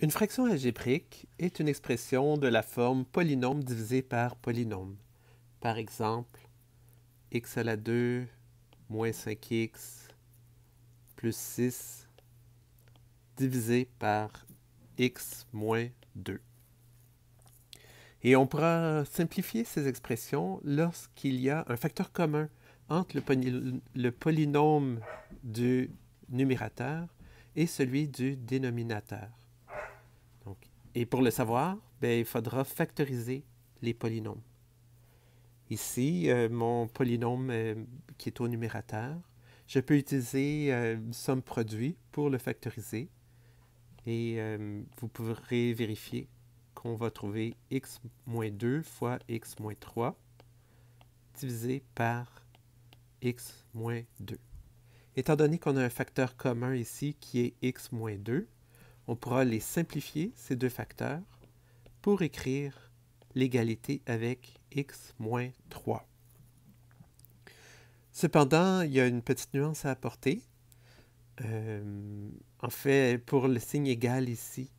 Une fraction algébrique est une expression de la forme polynôme divisé par polynôme. Par exemple, x à la 2 moins 5x plus 6 divisé par x moins 2. Et on pourra simplifier ces expressions lorsqu'il y a un facteur commun entre le polynôme du numérateur et celui du dénominateur. Donc, et pour le savoir, il faudra factoriser les polynômes. Ici, mon polynôme qui est au numérateur, je peux utiliser somme produit pour le factoriser et vous pourrez vérifier qu'on va trouver x moins 2 fois x moins 3 divisé par x moins 2. Étant donné qu'on a un facteur commun ici qui est x moins 2, on pourra les simplifier, ces deux facteurs, pour écrire l'égalité avec x moins 3. Cependant, il y a une petite nuance à apporter. En fait, pour le signe égal ici,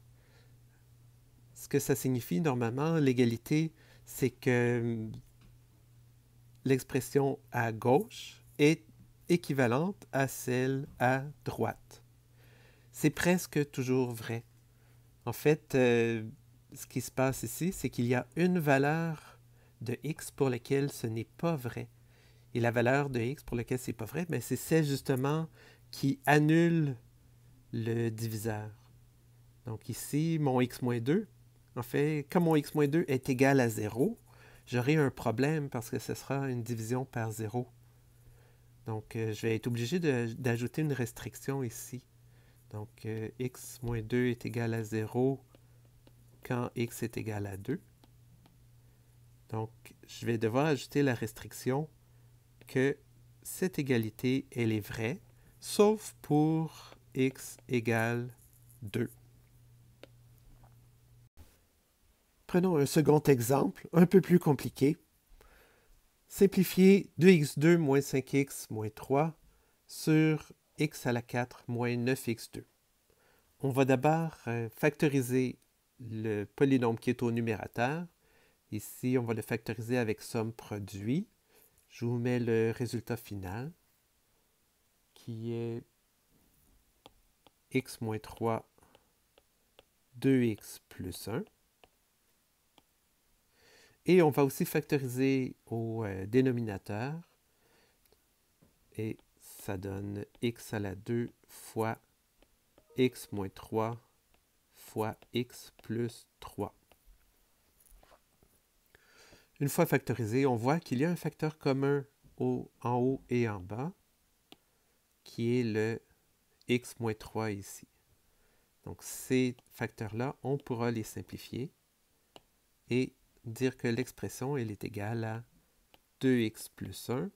ce que ça signifie normalement, l'égalité, c'est que l'expression à gauche est équivalente à celle à droite. C'est presque toujours vrai. En fait, ce qui se passe ici, c'est qu'il y a une valeur de x pour laquelle ce n'est pas vrai. Et la valeur de x pour laquelle ce n'est pas vrai, c'est celle justement qui annule le diviseur. Donc ici, mon x-2, en fait, comme mon x-2 est égal à 0, j'aurai un problème parce que ce sera une division par 0. Donc, je vais être obligé d'ajouter une restriction ici. Donc, x-2 est égal à 0 quand x est égal à 2. Donc, je vais devoir ajouter la restriction que cette égalité, elle est vraie, sauf pour x égale 2. Prenons un second exemple, un peu plus compliqué. Simplifier 2x2 moins 5x moins 3 sur x à la 4 moins 9x2. On va d'abord factoriser le polynôme qui est au numérateur. Ici, on va le factoriser avec somme produit. Je vous mets le résultat final qui est x moins 3, 2x plus 1. Et on va aussi factoriser au dénominateur. Et ça donne x à la 2 fois x moins 3 fois x plus 3. Une fois factorisé, on voit qu'il y a un facteur commun en haut et en bas, qui est le x moins 3 ici. Donc ces facteurs-là, on pourra les simplifier et dire que l'expression elle est égale à 2x plus 1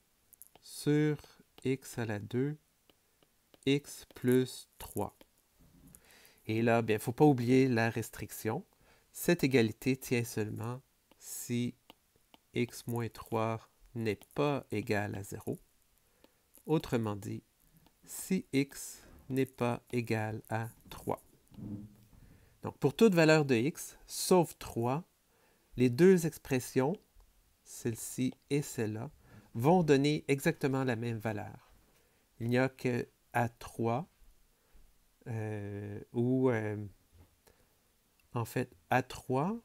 sur x à la 2, x plus 3. Et là, il ne faut pas oublier la restriction. Cette égalité tient seulement si x moins 3 n'est pas égal à 0. Autrement dit, si x n'est pas égal à 3. Donc, pour toute valeur de x, sauf 3, les deux expressions, celle-ci et celle-là, vont donner exactement la même valeur. Il n'y a que à 3 où, en fait, à 3,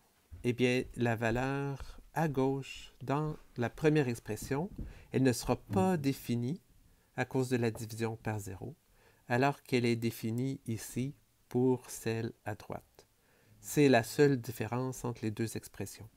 eh bien, la valeur à gauche dans la première expression, elle ne sera pas définie à cause de la division par 0, alors qu'elle est définie ici pour celle à droite. C'est la seule différence entre les deux expressions.